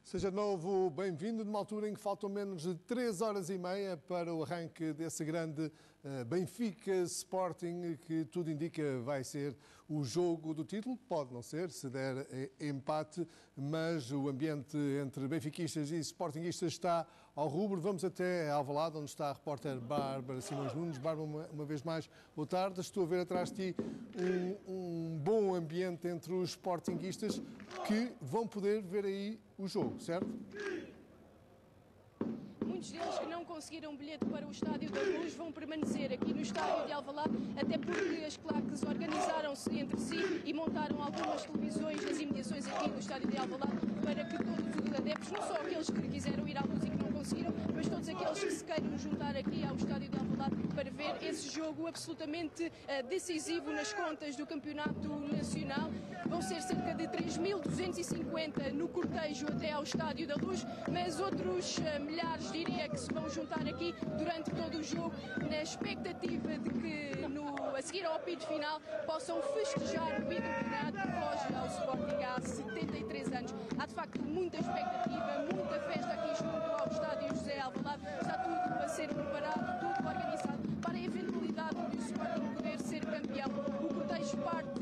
Seja de novo bem-vindo numa altura em que faltam menos de 3 horas e meia para o arranque desse grande Benfica Sporting, que tudo indica vai ser o jogo do título. Pode não ser, se der empate, mas o ambiente entre benfiquistas e sportinguistas está ao rubro. Vamos até Alvalade, onde está a repórter Bárbara Simões Nunes. Bárbara, uma vez mais, boa tarde. Estou a ver atrás de ti um bom ambiente entre os sportinguistas que vão poder ver aí o jogo, certo? Muitos deles que não conseguiram bilhete para o Estádio da Luz vão permanecer aqui no Estádio de Alvalade, até porque as claques organizaram-se entre si e montaram algumas televisões nas imediações aqui do Estádio de Alvalade para que todos os adeptos, não só aqueles que quiseram ir à luz e que não conseguiram, mas todos aqueles que se queiram juntar aqui ao Estádio de Alvalade para ver esse jogo absolutamente decisivo nas contas do Campeonato Nacional. Vão ser cerca de 3.250 no cortejo até ao Estádio da Luz, mas outros milhares, diria, que se vão juntar aqui durante todo o jogo, na expectativa de que, a seguir ao apito final, possam festejar o bicampeonato que foge ao Sporting há 73 anos. Há, de facto, muita expectativa, muita festa aqui junto ao Estádio José Alvalade. Está tudo a ser preparado, tudo organizado para a eventualidade de o Sporting poder ser campeão. O cortejo parte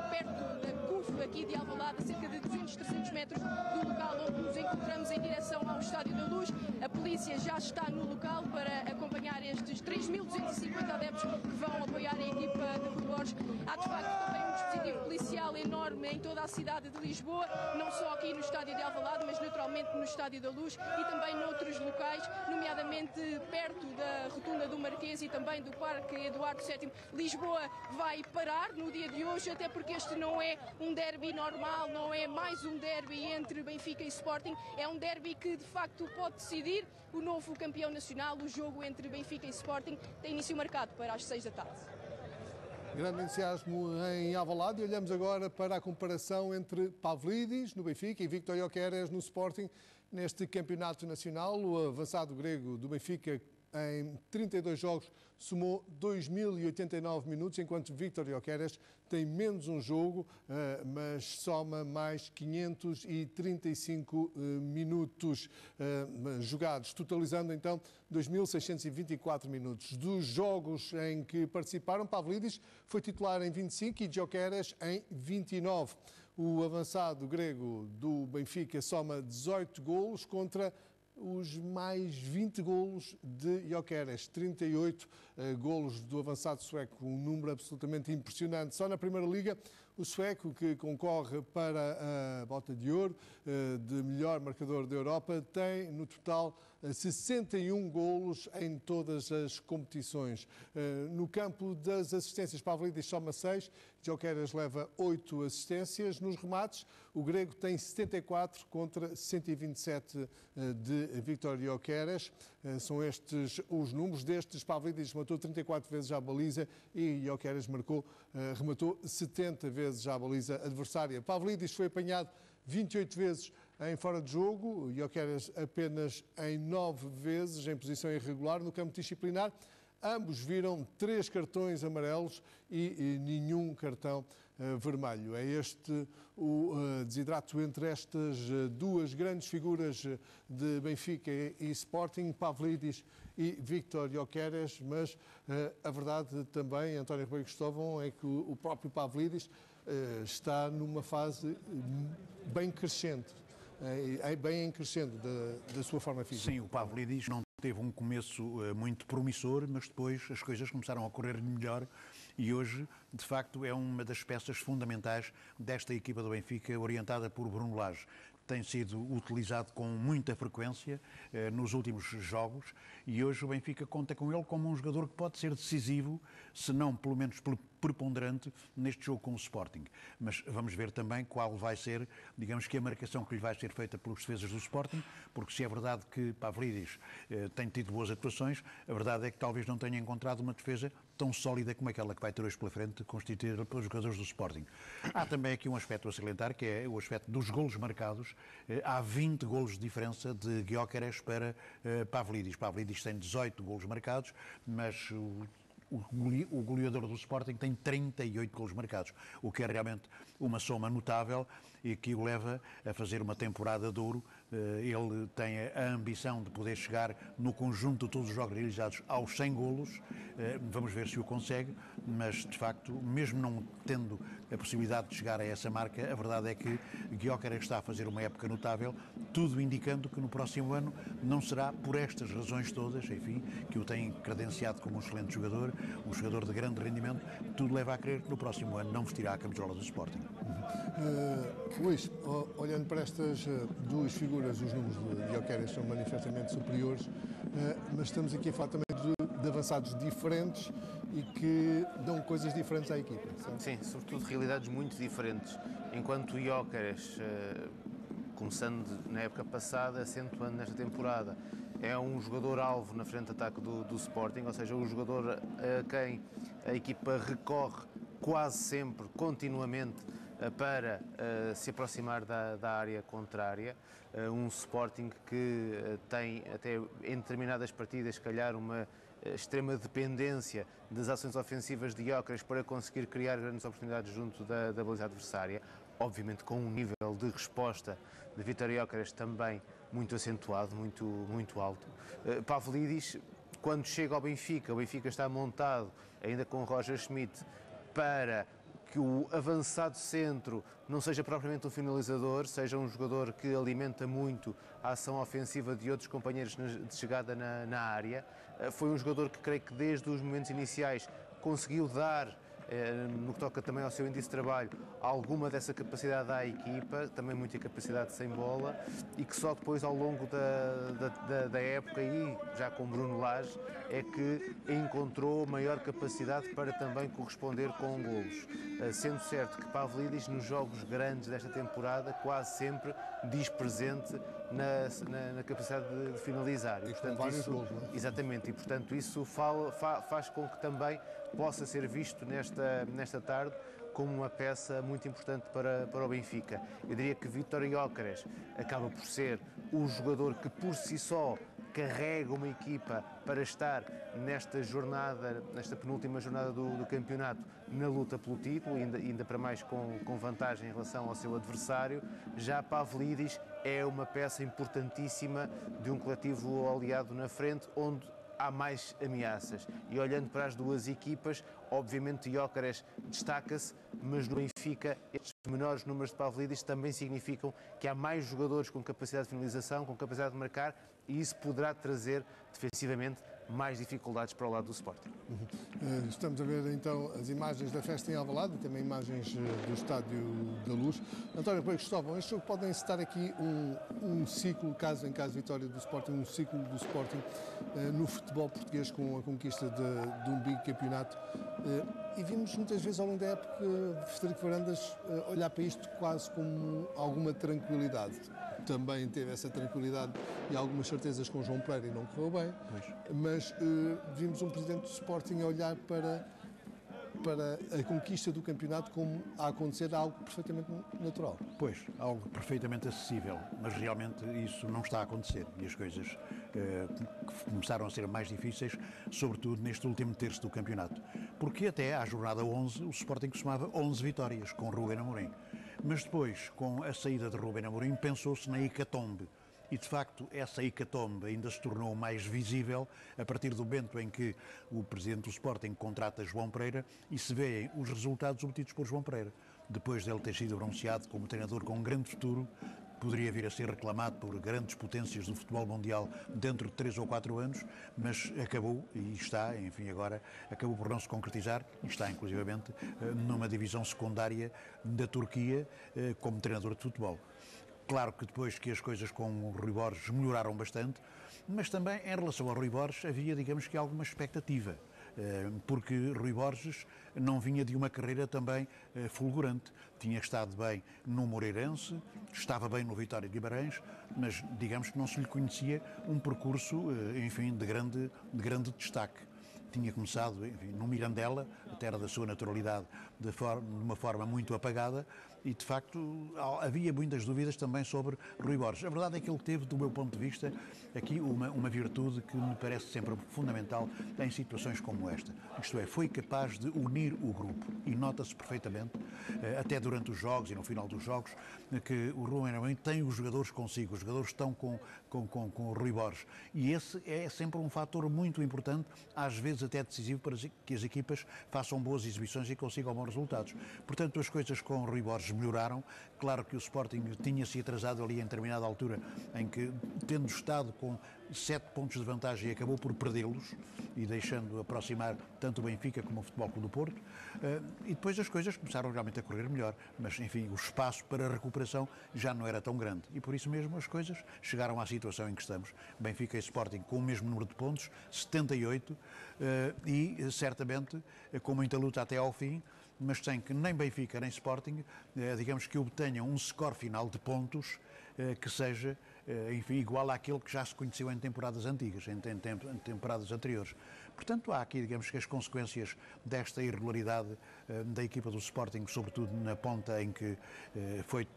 perto da CUF aqui de Alvalade, a cerca de 200, 300 metros do local onde nos encontramos, em direção ao Estádio da Luz. A polícia já está no local para acompanhar estes 3.250 adeptos que vão apoiar a equipa de Rui Borges. Há, de facto, também um dispositivo policial enorme em toda a cidade de Lisboa, não só aqui no Estádio de Alvalade, mas naturalmente no Estádio da Luz e também noutros locais, nomeadamente perto da Rotunda do Marquês e também do Parque Eduardo VII. Lisboa vai parar no dia de hoje, até porque este não é um derby normal, não é mais um derby entre Benfica e Sporting, é um derby que de facto pode decidir o novo campeão nacional. O jogo entre Benfica e Sporting tem início marcado para as 6 da tarde. Grande entusiasmo em Alvalade e olhamos agora para a comparação entre Pavlidis no Benfica e Viktor Gyökeres no Sporting neste campeonato nacional. O avançado grego do Benfica, em 32 jogos, somou 2.089 minutos, enquanto Viktor Gyökeres tem menos um jogo, mas soma mais 535 minutos jogados, totalizando então 2.624 minutos. Dos jogos em que participaram, Pavlidis foi titular em 25 e Gyökeres em 29. O avançado grego do Benfica soma 18 golos contra os mais 20 golos de Gyökeres, 38 golos do avançado sueco, um número absolutamente impressionante. Só na Primeira Liga, o sueco, que concorre para a Bota de Ouro de melhor marcador da Europa, tem no total 61 golos em todas as competições. No campo das assistências, Pavlidis soma 6, Gyökeres leva 8 assistências. Nos remates, o grego tem 74 contra 127 de Viktor Gyökeres. São estes os números destes. Pavlidis matou 34 vezes à baliza e Gyökeres rematou 70 vezes à baliza adversária. Pavlidis foi apanhado 28 vezes em fora de jogo, Gyökeres apenas em 9 vezes em posição irregular. No campo disciplinar, ambos viram 3 cartões amarelos e nenhum cartão vermelho. É este o desidrato entre estas duas grandes figuras de Benfica e Sporting, Pavlidis e Viktor Gyökeres, mas a verdade também, António Ribeiro Cristóvão, é que o próprio Pavlidis está numa fase bem crescente, bem em crescendo da sua forma física. Sim, o Pavlidis não teve um começo muito promissor, mas depois as coisas começaram a correr melhor e hoje, de facto, é uma das peças fundamentais desta equipa do Benfica, orientada por Bruno Lage. Tem sido utilizado com muita frequência nos últimos jogos e hoje o Benfica conta com ele como um jogador que pode ser decisivo, se não pelo menos preponderante, neste jogo com o Sporting. Mas vamos ver também qual vai ser, digamos que a marcação que lhe vai ser feita pelos defesas do Sporting, porque se é verdade que Pavlidis tem tido boas atuações, a verdade é que talvez não tenha encontrado uma defesa tão sólida como aquela que vai ter hoje pela frente, constituída pelos jogadores do Sporting. Há também aqui um aspecto a salientar, que é o aspecto dos golos marcados. Há 20 golos de diferença de Gyökeres para Pavlidis. Pavlidis tem 18 golos marcados, mas o goleador do Sporting tem 38 golos marcados, o que é realmente uma soma notável e que o leva a fazer uma temporada de ouro. Ele tem a ambição de poder chegar no conjunto de todos os jogos realizados aos 100 golos. Vamos ver se o consegue, mas de facto, mesmo não tendo a possibilidade de chegar a essa marca, a verdade é que Gyökeres está a fazer uma época notável, tudo indicando que no próximo ano não será por estas razões todas, enfim, que o tem credenciado como um excelente jogador, um jogador de grande rendimento. Tudo leva a crer que no próximo ano não vestirá a camisola do Sporting. Luís, olhando para estas duas figuras, os números de Gyökeres são manifestamente superiores, mas estamos aqui a falar também de avançados diferentes e que dão coisas diferentes à equipa, certo? Sim, sobretudo realidades muito diferentes. Enquanto o Gyökeres, começando na época passada, acentuando nesta temporada, é um jogador-alvo na frente de ataque do Sporting, ou seja, um jogador a quem a equipa recorre quase sempre, continuamente, para se aproximar da área contrária. Um Sporting que tem, até em determinadas partidas, se calhar uma extrema dependência das ações ofensivas de Gyökeres para conseguir criar grandes oportunidades junto da baliza adversária, obviamente com um nível de resposta de Vítor Gyökeres também muito acentuado, muito alto. Pavlidis, quando chega ao Benfica, o Benfica está montado ainda com Roger Schmidt para que o avançado centro não seja propriamente um finalizador, seja um jogador que alimenta muito a ação ofensiva de outros companheiros de chegada na área. Foi um jogador que creio que desde os momentos iniciais conseguiu dar, no que toca também ao seu índice de trabalho, alguma dessa capacidade à equipa, também muita capacidade sem bola, e que só depois ao longo da época, e já com Bruno Lage, é que encontrou maior capacidade para também corresponder com golos. Sendo certo que Pavlidis, nos jogos grandes desta temporada, quase sempre diz presente na capacidade de finalizar. E portanto, vários golos, não é? Exatamente, e portanto isso faz com que também possa ser visto nesta tarde como uma peça muito importante para o Benfica. Eu diria que Vítor Gyökeres acaba por ser o jogador que por si só carrega uma equipa para estar nesta penúltima jornada do campeonato, na luta pelo título, ainda para mais com vantagem em relação ao seu adversário. Já Pavlidis é uma peça importantíssima de um coletivo aliado na frente, onde há mais ameaças. E olhando para as duas equipas, obviamente Gyökeres destaca-se, mas no Benfica estes menores números de Pavlidis também significam que há mais jogadores com capacidade de finalização, com capacidade de marcar, e isso poderá trazer defensivamente mais dificuldades para o lado do Sporting. Estamos a ver então as imagens da festa em Alvalade e também imagens do Estádio da Luz. António Rui Cristóvão, este jogo pode encetar aqui um ciclo, caso em caso vitória do Sporting, um ciclo do Sporting no futebol português com a conquista de um bicampeonato. E vimos muitas vezes ao longo da época Frederico Varandas olhar para isto quase com alguma tranquilidade. Também teve essa tranquilidade e algumas certezas com João Pereira e não correu bem, mas vimos um presidente do Sporting a olhar para a conquista do campeonato como a acontecer algo perfeitamente natural. Pois, algo perfeitamente acessível, mas realmente isso não está a acontecer e as coisas começaram a ser mais difíceis, sobretudo neste último terço do campeonato, porque até à jornada 11 o Sporting somava 11 vitórias com Rubén Amorim. Mas depois, com a saída de Rubén Amorim, pensou-se na hecatombe. E, de facto, essa hecatombe ainda se tornou mais visível a partir do momento em que o presidente do Sporting contrata João Pereira e se vêem os resultados obtidos por João Pereira. Depois dele ter sido anunciado como treinador com um grande futuro, poderia vir a ser reclamado por grandes potências do futebol mundial dentro de 3 ou 4 anos, mas acabou e está, enfim, agora acabou por não se concretizar e está, inclusivamente, numa divisão secundária da Turquia como treinador de futebol. Claro que depois que as coisas com o Rui Borges melhoraram bastante, mas também em relação ao Rui Borges havia, digamos que, alguma expectativa, porque Rui Borges não vinha de uma carreira também fulgurante. Tinha estado bem no Moreirense, estava bem no Vitória de Guimarães, mas digamos que não se lhe conhecia um percurso, enfim, de grande destaque. Tinha começado, enfim, no Mirandela, a terra da sua naturalidade, de uma forma muito apagada, e de facto havia muitas dúvidas também sobre Rui Borges. A verdade é que ele teve, do meu ponto de vista, aqui uma virtude que me parece sempre fundamental em situações como esta. Isto é, foi capaz de unir o grupo e nota-se perfeitamente, até durante os jogos e no final dos jogos, que o Ruben Amorim tem os jogadores consigo, os jogadores estão com o Rui Borges. E esse é sempre um fator muito importante, às vezes até decisivo, para que as equipas façam boas exibições e consigam bons resultados. Portanto, as coisas com o Rui Borges melhoraram. Claro que o Sporting tinha-se atrasado ali em determinada altura, em que, tendo estado com 7 pontos de vantagem, acabou por perdê-los e deixando aproximar tanto o Benfica como o Futebol Clube do Porto. E depois as coisas começaram realmente a correr melhor, mas enfim, o espaço para a recuperação já não era tão grande e por isso mesmo as coisas chegaram à situação em que estamos. Benfica e Sporting com o mesmo número de pontos, 78, e certamente com muita luta até ao fim, mas sem que nem Benfica nem Sporting, digamos que obtenham um score final de pontos que seja, enfim, igual àquele que já se conheceu em temporadas antigas, em temporadas anteriores. Portanto, há aqui, digamos que as consequências desta irregularidade da equipa do Sporting, sobretudo na ponta em que foi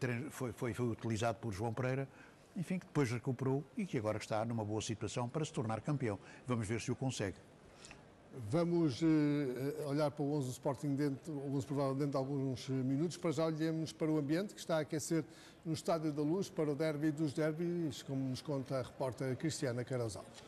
utilizado por João Pereira, enfim, que depois recuperou e que agora está numa boa situação para se tornar campeão. Vamos ver se o consegue. Vamos olhar para o 11 do Sporting, o 11 provável dentro de alguns minutos. Para já olhemos para o ambiente que está a aquecer no Estádio da Luz para o derby dos derbys, como nos conta a repórter Cristiana Queiroz Alves.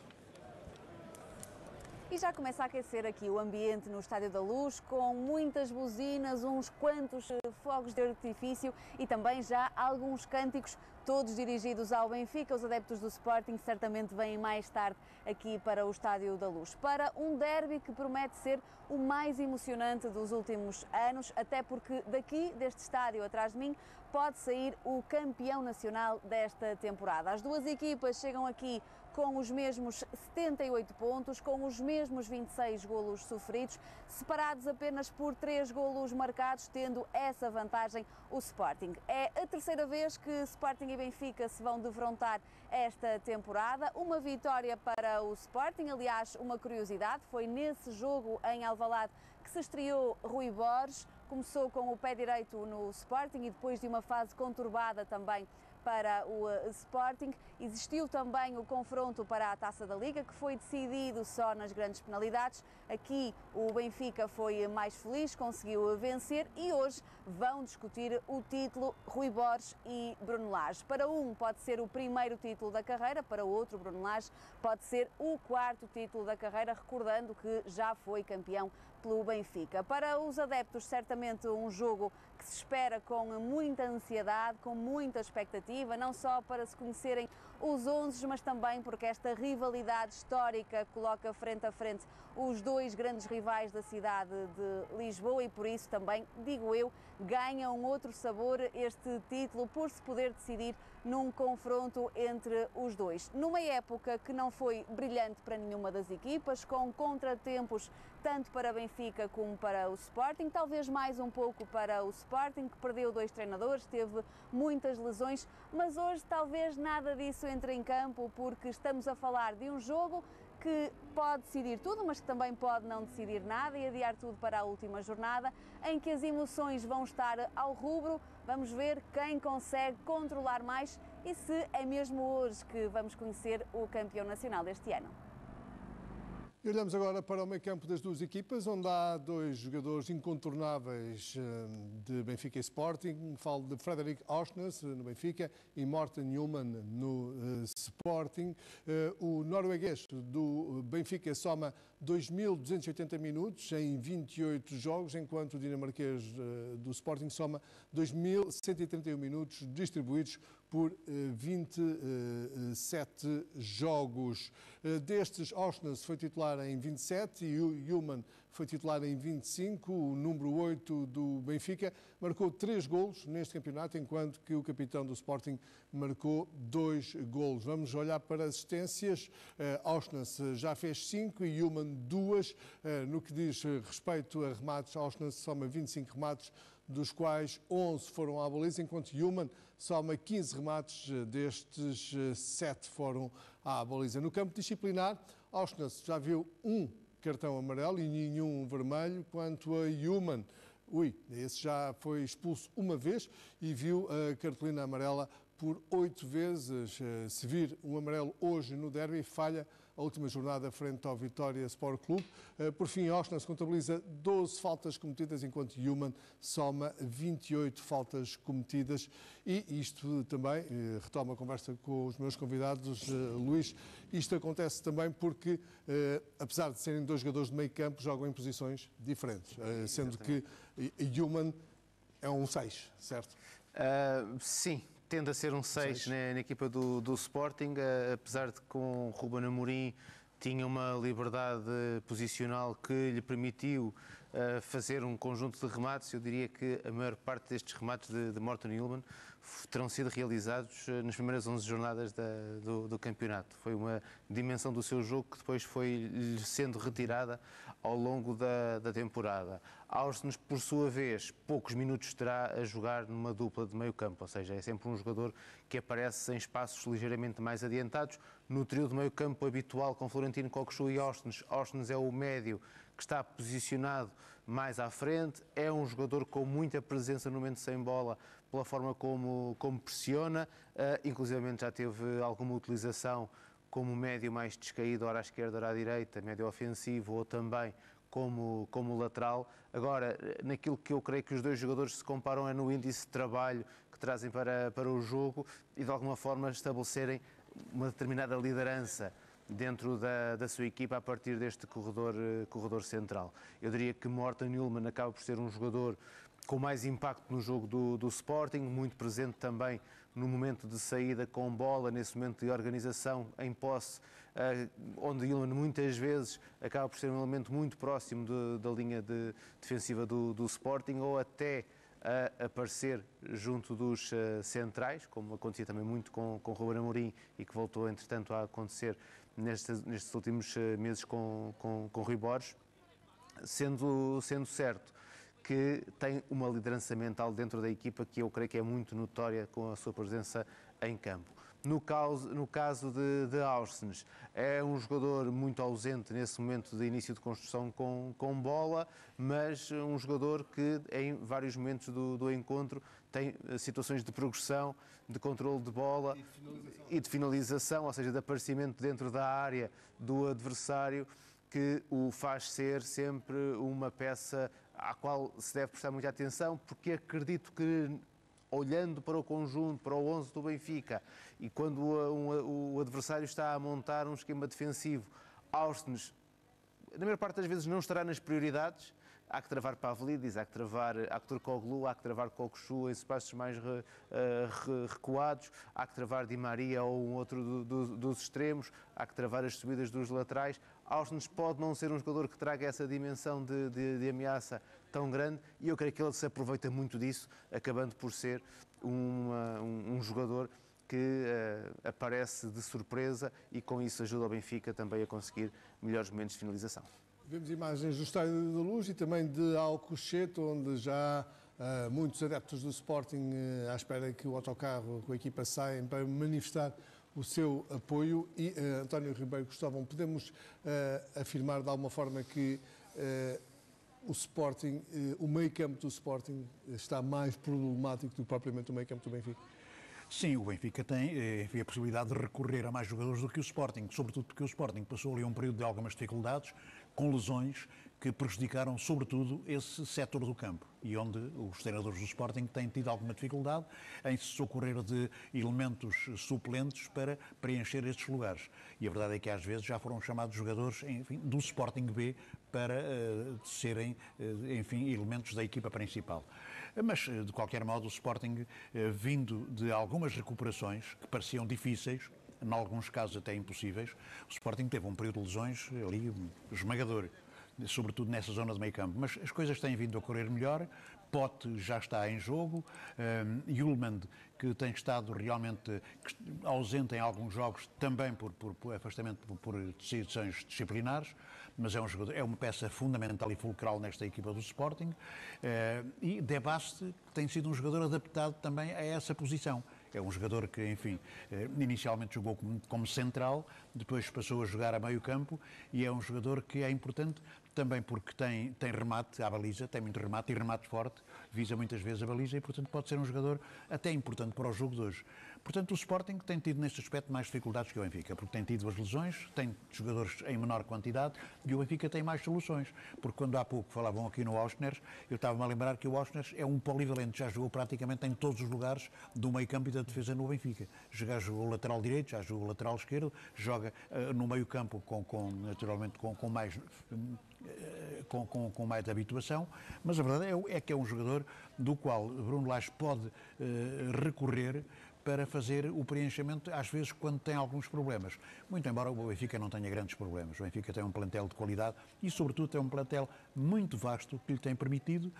E já começa a aquecer aqui o ambiente no Estádio da Luz, com muitas buzinas, uns quantos fogos de artifício e também já alguns cânticos, todos dirigidos ao Benfica. Os adeptos do Sporting certamente vêm mais tarde aqui para o Estádio da Luz, para um derby que promete ser o mais emocionante dos últimos anos, até porque daqui, deste estádio atrás de mim, pode sair o campeão nacional desta temporada. As duas equipas chegam aqui com os mesmos 78 pontos, com os mesmos 26 golos sofridos, separados apenas por 3 golos marcados, tendo essa vantagem o Sporting. É a terceira vez que Sporting e Benfica se vão defrontar esta temporada. Uma vitória para o Sporting, aliás, uma curiosidade, foi nesse jogo em Alvalade que se estreou Rui Borges. Começou com o pé direito no Sporting e depois de uma fase conturbada também para o Sporting. Existiu também o confronto para a Taça da Liga, que foi decidido só nas grandes penalidades. Aqui o Benfica foi mais feliz, conseguiu vencer e hoje vão discutir o título Rui Borges e Bruno Lage. Para um pode ser o primeiro título da carreira, para o outro, Bruno Lage, pode ser o quarto título da carreira, recordando que já foi campeão pelo Benfica. Para os adeptos, certamente um jogo que se espera com muita ansiedade, com muita expectativa, não só para se conhecerem os 11, mas também porque esta rivalidade histórica coloca frente a frente os dois grandes rivais da cidade de Lisboa e por isso também, digo eu, ganha um outro sabor este título por se poder decidir num confronto entre os dois. Numa época que não foi brilhante para nenhuma das equipas, com contratempos tanto para Benfica como para o Sporting, talvez mais um pouco para o Sporting, que perdeu 2 treinadores, teve muitas lesões, mas hoje talvez nada disso entre em campo, porque estamos a falar de um jogo que pode decidir tudo, mas que também pode não decidir nada e adiar tudo para a última jornada, em que as emoções vão estar ao rubro. Vamos ver quem consegue controlar mais e se é mesmo hoje que vamos conhecer o campeão nacional deste ano. E olhamos agora para o meio-campo das duas equipas, onde há 2 jogadores incontornáveis de Benfica e Sporting. Falo de Frederik Aursnes no Benfica e Morten Newman no Sporting. O norueguês do Benfica soma 2.280 minutos em 28 jogos, enquanto o dinamarquês do Sporting soma 2.131 minutos distribuídos por 27 jogos. Destes, Aursnes foi titular em 27 e o Newman foi titular em 25. O número 8 do Benfica marcou 3 golos neste campeonato, enquanto que o capitão do Sporting marcou 2 golos. Vamos olhar para assistências. Aursnes já fez 5 e Newman 2. No que diz respeito a remates, Aursnes soma 25 remates, dos quais 11 foram à baliza, enquanto Newman soma 15 remates, destes 7 foram à baliza. No campo disciplinar, Aursnes já viu um cartão amarelo e nenhum vermelho, quanto a Newman Esse já foi expulso uma vez e viu a cartolina amarela por 8 vezes. Se vir um amarelo hoje no derby, falha a última jornada frente ao Vitória Sport Clube. Por fim, Oostens contabiliza 12 faltas cometidas, enquanto Human soma 28 faltas cometidas. E isto também, retomo a conversa com os meus convidados, Luís, isto acontece também porque, apesar de serem dois jogadores de meio campo, jogam em posições diferentes, sendo que Human é um 6, certo? Sim. Tende a ser um 6 na equipa do Sporting, apesar de que com Ruben Amorim tinha uma liberdade posicional que lhe permitiu fazer um conjunto de remates. Eu diria que a maior parte destes remates de Morten Hjulmand terão sido realizados nas primeiras 11 jornadas do campeonato. Foi uma dimensão do seu jogo que depois foi sendo retirada ao longo da temporada. Oostens, por sua vez, poucos minutos terá a jogar numa dupla de meio campo, ou seja, é sempre um jogador que aparece em espaços ligeiramente mais adiantados. No trio de meio campo habitual com Florentino, Cockchu e Oostens, Oostens é o médio que está posicionado mais à frente, é um jogador com muita presença no momento sem bola, pela forma como pressiona, inclusivamente já teve alguma utilização como médio mais descaído, ora à esquerda, ora à direita, médio ofensivo ou também como lateral. Agora, naquilo que eu creio que os dois jogadores se comparam é no índice de trabalho que trazem para o jogo e de alguma forma estabelecerem uma determinada liderança dentro da sua equipa a partir deste corredor central. Eu diria que Morten Hjulmand acaba por ser um jogador com mais impacto no jogo do Sporting, muito presente também no momento de saída com bola, nesse momento de organização em posse, onde Hjulmand muitas vezes acaba por ser um elemento muito próximo da linha defensiva do Sporting, ou até a aparecer junto dos centrais, como acontecia também muito com Ruben Amorim e que voltou entretanto a acontecer nestes últimos meses com Rui Borges, sendo certo que tem uma liderança mental dentro da equipa que eu creio que é muito notória com a sua presença em campo. No caso de Oostens, é um jogador muito ausente nesse momento de início de construção com bola, mas um jogador que em vários momentos do encontro tem situações de progressão, de controle de bola e de finalização, ou seja, de aparecimento dentro da área do adversário, que o faz ser sempre uma peça à qual se deve prestar muita atenção, porque acredito que, olhando para o conjunto, para o 11 do Benfica, e quando o adversário está a montar um esquema defensivo, Oostens, na maior parte das vezes, não estará nas prioridades. Há que travar Pavlidis, há que travar Aktürkoğlu, há que travar Cockchu em espaços mais recuados, há que travar Di Maria ou um outro dos extremos, há que travar as subidas dos laterais. Oostens pode não ser um jogador que traga essa dimensão de ameaça tão grande e eu creio que ele se aproveita muito disso, acabando por ser um jogador que aparece de surpresa e com isso ajuda o Benfica também a conseguir melhores momentos de finalização. Vemos imagens do Estádio da Luz e também de Alcochete, onde já há muitos adeptos do Sporting à espera que o autocarro com a equipa saiam para manifestar o seu apoio. E António Ribeiro Cristóvão, podemos afirmar de alguma forma que o Sporting, o meio-campo do Sporting está mais problemático do que propriamente o meio-campo do Benfica? Sim, o Benfica tem a possibilidade de recorrer a mais jogadores do que o Sporting, sobretudo porque o Sporting passou ali um período de algumas dificuldades, com lesões que prejudicaram sobretudo esse setor do campo e onde os treinadores do Sporting têm tido alguma dificuldade em se socorrer de elementos suplentes para preencher estes lugares. E a verdade é que às vezes já foram chamados jogadores, enfim, do Sporting B para serem, enfim, elementos da equipa principal. Mas, de qualquer modo, o Sporting, vindo de algumas recuperações que pareciam difíceis, em alguns casos até impossíveis, o Sporting teve um período de lesões ali esmagador, sobretudo nessa zona de meio campo. Mas as coisas têm vindo a correr melhor, Pote já está em jogo, Hjulmand, que tem estado realmente ausente em alguns jogos, também por afastamento por decisões disciplinares, mas é um jogador, é uma peça fundamental e fulcral nesta equipa do Sporting, e De Baste tem sido um jogador adaptado também a essa posição. É um jogador que, enfim, inicialmente jogou como central, depois passou a jogar a meio campo e é um jogador que é importante também porque tem remate à baliza, tem muito remate e remate forte, visa muitas vezes a baliza e, portanto, pode ser um jogador até importante para o jogo de hoje. Portanto, o Sporting tem tido neste aspecto mais dificuldades que o Benfica, porque tem tido as lesões, tem jogadores em menor quantidade e o Benfica tem mais soluções. Porque quando há pouco falavam aqui no Auschner, eu estava-me a lembrar que o Auschner é um polivalente, já jogou praticamente em todos os lugares do meio campo e da defesa no Benfica. Já jogou lateral direito, já jogou lateral esquerdo, joga no meio campo naturalmente com mais... Com mais habituação, mas a verdade é que é um jogador do qual Bruno Lage pode recorrer para fazer o preenchimento, às vezes, quando tem alguns problemas. Muito embora o Benfica não tenha grandes problemas. O Benfica tem um plantel de qualidade e, sobretudo, tem um plantel muito vasto que lhe tem permitido,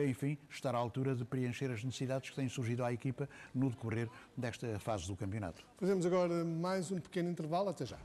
enfim, estar à altura de preencher as necessidades que têm surgido à equipa no decorrer desta fase do campeonato. Fazemos agora mais um pequeno intervalo. Até já.